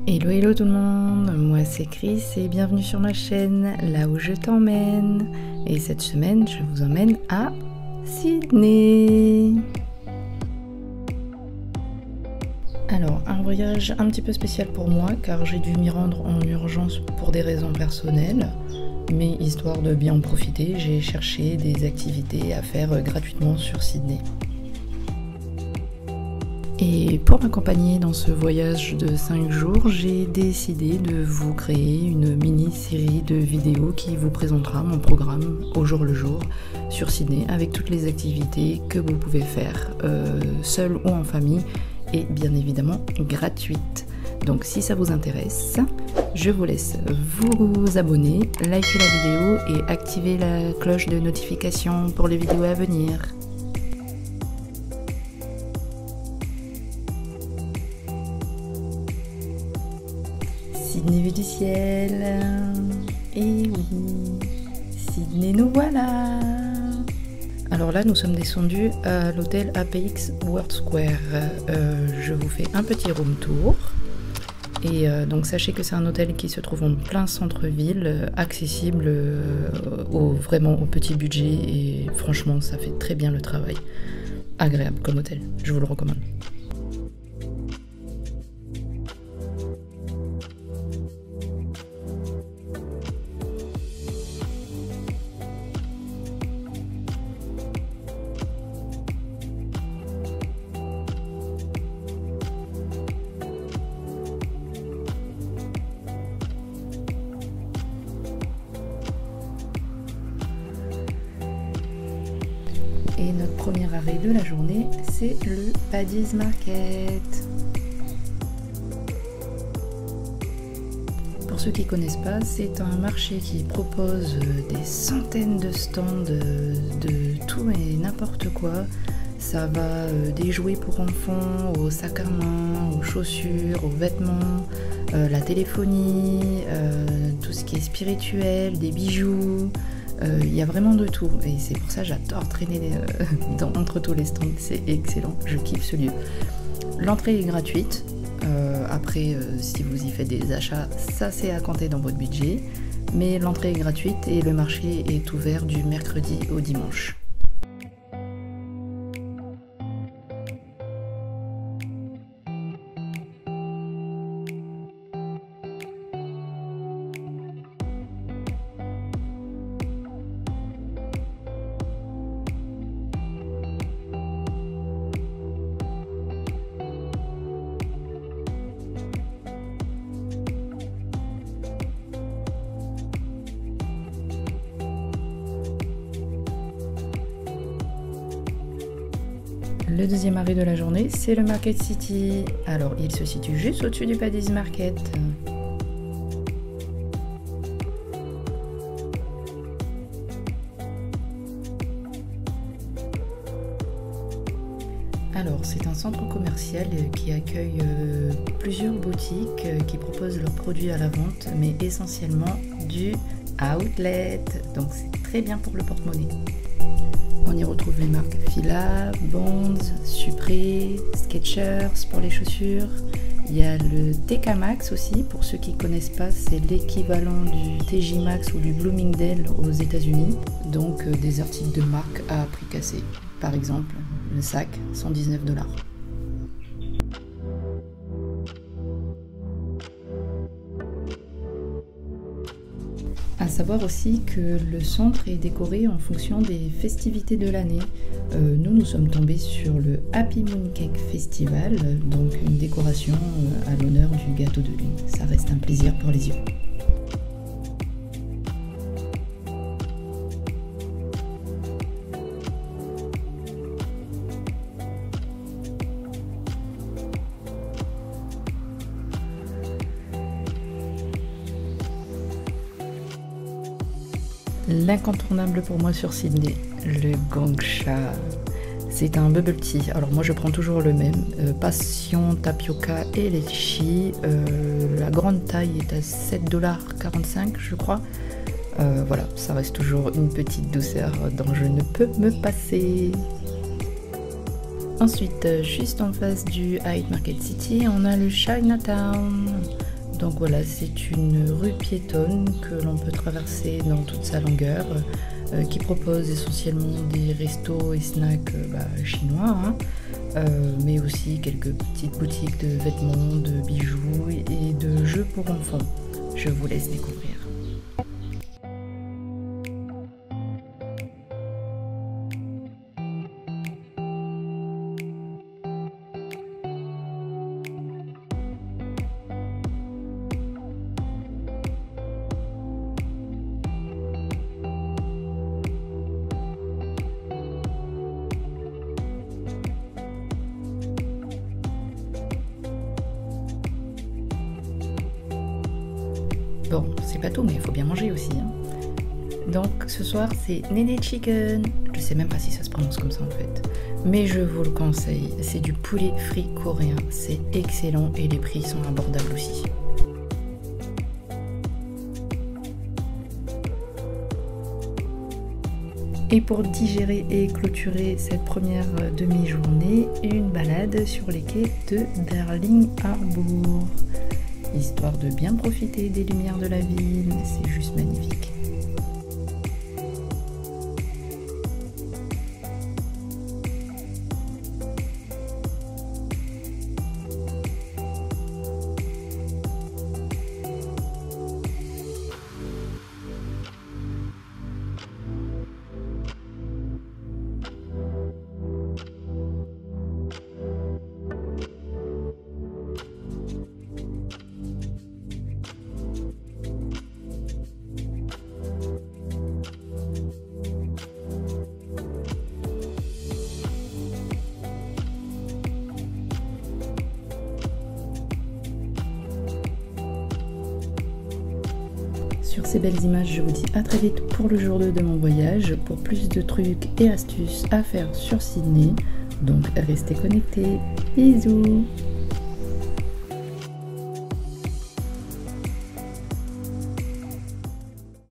Hello hello tout le monde, moi c'est Chris et bienvenue sur ma chaîne, là où je t'emmène. Et cette semaine je vous emmène à Sydney. Alors un voyage un petit peu spécial pour moi car j'ai dû m'y rendre en urgence pour des raisons personnelles. Mais histoire de bien en profiter, j'ai cherché des activités à faire gratuitement sur Sydney. Et pour m'accompagner dans ce voyage de 5 jours, j'ai décidé de vous créer une mini-série de vidéos qui vous présentera mon programme au jour le jour sur Sydney avec toutes les activités que vous pouvez faire seul ou en famille et bien évidemment gratuites. Donc si ça vous intéresse, je vous laisse vous abonner, liker la vidéo et activer la cloche de notification pour les vidéos à venir. Sydney vue du ciel, et oui, Sydney nous voilà. Alors là nous sommes descendus à l'hôtel APX World Square. Je vous fais un petit room tour. Et donc sachez que c'est un hôtel qui se trouve en plein centre-ville, accessible vraiment au petit budget et franchement ça fait très bien le travail. Agréable comme hôtel, je vous le recommande. Et notre premier arrêt de la journée, c'est le Paddy's Market. Pour ceux qui ne connaissent pas, c'est un marché qui propose des centaines de stands de tout et n'importe quoi. Ça va des jouets pour enfants, aux sacs à main, aux chaussures, aux vêtements, la téléphonie, tout ce qui est spirituel, des bijoux. Il y a vraiment de tout et c'est pour ça que j'adore traîner entre tous les stands, c'est excellent, je kiffe ce lieu. L'entrée est gratuite, après si vous y faites des achats, ça c'est à compter dans votre budget, mais l'entrée est gratuite et le marché est ouvert du mercredi au dimanche. Le deuxième arrêt de la journée, c'est le Market City. Alors, il se situe juste au-dessus du Paddy's Market. Alors, c'est un centre commercial qui accueille plusieurs boutiques qui proposent leurs produits à la vente, mais essentiellement du outlet. Donc, c'est très bien pour le porte-monnaie. On y retrouve les marques Fila, Bonds, Supré, Skechers pour les chaussures. Il y a le TK Maxx aussi, pour ceux qui ne connaissent pas, c'est l'équivalent du TJ Maxx ou du Bloomingdale aux États-Unis. Donc des articles de marque à prix cassé. Par exemple, le sac, 119 $. À savoir aussi que le centre est décoré en fonction des festivités de l'année. Nous sommes tombés sur le Happy Moon Cake Festival, donc une décoration à l'honneur du gâteau de lune. Ça reste un plaisir pour les yeux. L'incontournable pour moi sur Sydney, le Gong Cha. C'est un bubble tea. Alors moi je prends toujours le même, passion, tapioca et litchi. La grande taille est à 7,45 $ je crois. Voilà, ça reste toujours une petite douceur dont je ne peux me passer. Ensuite, juste en face du Hyde Market City, on a le Chinatown. Donc voilà, c'est une rue piétonne que l'on peut traverser dans toute sa longueur, qui propose essentiellement des restos et snacks chinois, hein, mais aussi quelques petites boutiques de vêtements, de bijoux et de jeux pour enfants. Je vous laisse découvrir. Bon, c'est pas tout, mais il faut bien manger aussi, hein. Donc ce soir c'est Nene Chicken. Je sais même pas si ça se prononce comme ça en fait, mais je vous le conseille. C'est du poulet frit coréen, c'est excellent et les prix sont abordables aussi. Et pour digérer et clôturer cette première demi-journée, une balade sur les quais de Darling Harbour. Histoire de bien profiter des lumières de la ville, c'est juste magnifique. Sur ces belles images, je vous dis à très vite pour le jour 2 de mon voyage, pour plus de trucs et astuces à faire sur Sydney. Donc restez connectés. Bisous!